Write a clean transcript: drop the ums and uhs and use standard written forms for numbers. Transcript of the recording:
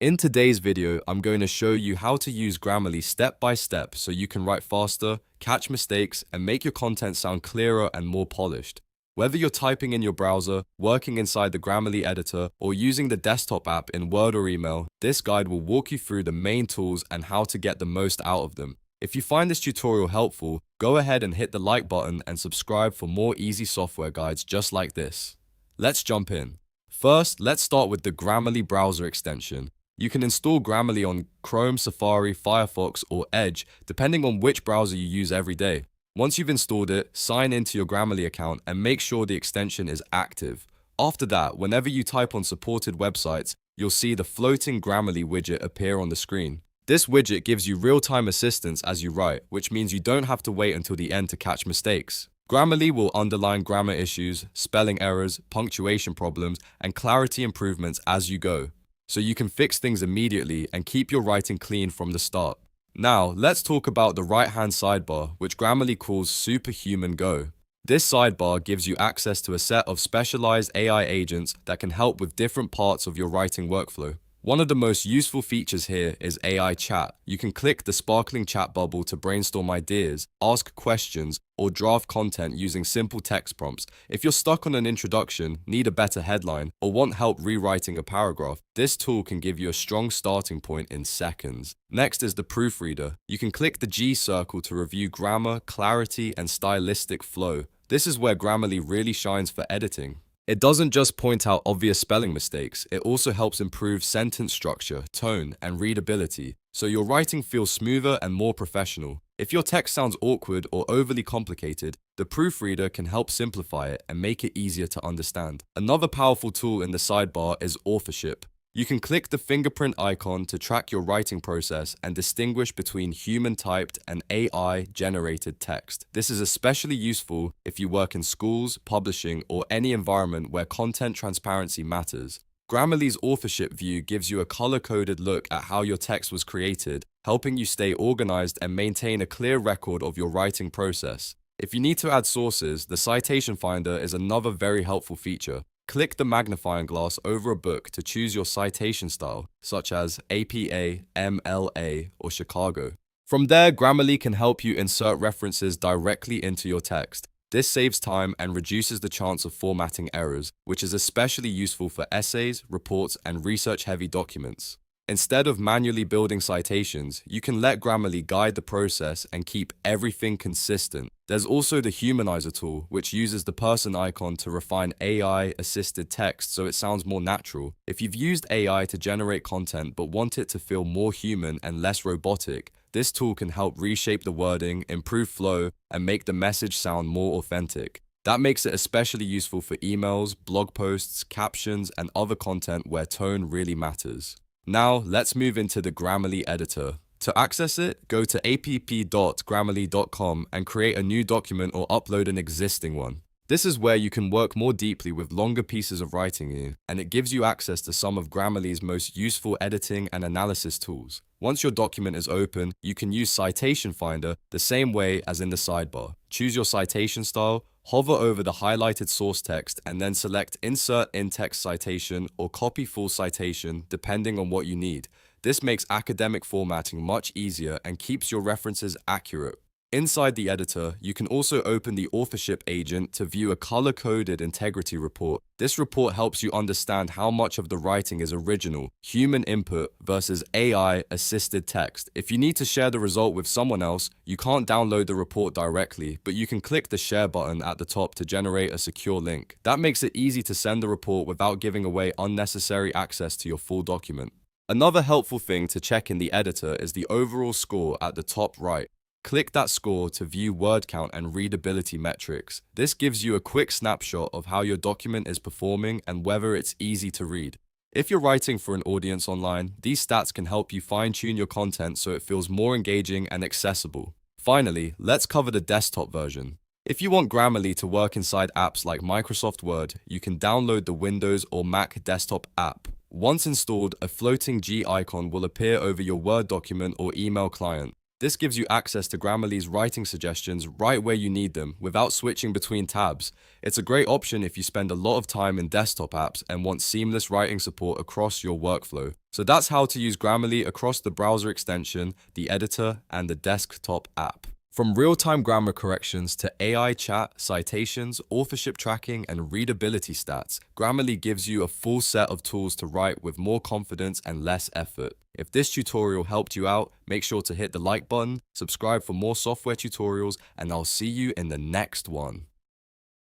In today's video, I'm going to show you how to use Grammarly step by step so you can write faster, catch mistakes, and make your content sound clearer and more polished. Whether you're typing in your browser, working inside the Grammarly editor, or using the desktop app in Word or email, this guide will walk you through the main tools and how to get the most out of them. If you find this tutorial helpful, go ahead and hit the like button and subscribe for more easy software guides just like this. Let's jump in. First, let's start with the Grammarly browser extension. You can install Grammarly on Chrome, Safari, Firefox, or Edge, depending on which browser you use every day. Once you've installed it, sign into your Grammarly account and make sure the extension is active. After that, whenever you type on supported websites, you'll see the floating Grammarly widget appear on the screen. This widget gives you real-time assistance as you write, which means you don't have to wait until the end to catch mistakes. Grammarly will underline grammar issues, spelling errors, punctuation problems, and clarity improvements as you go, so you can fix things immediately and keep your writing clean from the start. Now, let's talk about the right-hand sidebar, which Grammarly calls Superhuman Go. This sidebar gives you access to a set of specialized AI agents that can help with different parts of your writing workflow. One of the most useful features here is AI chat. You can click the sparkling chat bubble to brainstorm ideas, ask questions, or draft content using simple text prompts. If you're stuck on an introduction, need a better headline, or want help rewriting a paragraph, this tool can give you a strong starting point in seconds. Next is the Proofreader. You can click the G circle to review grammar, clarity, and stylistic flow. This is where Grammarly really shines for editing. It doesn't just point out obvious spelling mistakes, it also helps improve sentence structure, tone, and readability, so your writing feels smoother and more professional. If your text sounds awkward or overly complicated, the Proofreader can help simplify it and make it easier to understand. Another powerful tool in the sidebar is Authorship. You can click the fingerprint icon to track your writing process and distinguish between human-typed and AI-generated text. This is especially useful if you work in schools, publishing, or any environment where content transparency matters. Grammarly's Authorship view gives you a color-coded look at how your text was created, helping you stay organized and maintain a clear record of your writing process. If you need to add sources, the Citation Finder is another very helpful feature. Click the magnifying glass over a book to choose your citation style, such as APA, MLA, or Chicago. From there, Grammarly can help you insert references directly into your text. This saves time and reduces the chance of formatting errors, which is especially useful for essays, reports, and research-heavy documents. Instead of manually building citations, you can let Grammarly guide the process and keep everything consistent. There's also the Humanizer tool, which uses the person icon to refine AI-assisted text so it sounds more natural. If you've used AI to generate content but want it to feel more human and less robotic, this tool can help reshape the wording, improve flow, and make the message sound more authentic. That makes it especially useful for emails, blog posts, captions, and other content where tone really matters. Now, let's move into the Grammarly editor. To access it, go to app.grammarly.com and create a new document or upload an existing one. This is where you can work more deeply with longer pieces of writing in, and it gives you access to some of Grammarly's most useful editing and analysis tools. Once your document is open, you can use Citation Finder the same way as in the sidebar. Choose your citation style, hover over the highlighted source text, and then select Insert in-text citation or Copy full citation depending on what you need. This makes academic formatting much easier and keeps your references accurate. Inside the editor, you can also open the Authorship agent to view a color-coded integrity report. This report helps you understand how much of the writing is original, human input versus AI-assisted text. If you need to share the result with someone else, you can't download the report directly, but you can click the share button at the top to generate a secure link. That makes it easy to send the report without giving away unnecessary access to your full document. Another helpful thing to check in the editor is the overall score at the top right. Click that score to view word count and readability metrics. This gives you a quick snapshot of how your document is performing and whether it's easy to read. If you're writing for an audience online, these stats can help you fine-tune your content so it feels more engaging and accessible. Finally, let's cover the desktop version. If you want Grammarly to work inside apps like Microsoft Word, you can download the Windows or Mac desktop app. Once installed, a floating G icon will appear over your Word document or email client. This gives you access to Grammarly's writing suggestions right where you need them without switching between tabs. It's a great option if you spend a lot of time in desktop apps and want seamless writing support across your workflow. So that's how to use Grammarly across the browser extension, the editor, and the desktop app. From real-time grammar corrections to AI chat, citations, authorship tracking, and readability stats, Grammarly gives you a full set of tools to write with more confidence and less effort. If this tutorial helped you out, make sure to hit the like button, subscribe for more software tutorials, and I'll see you in the next one.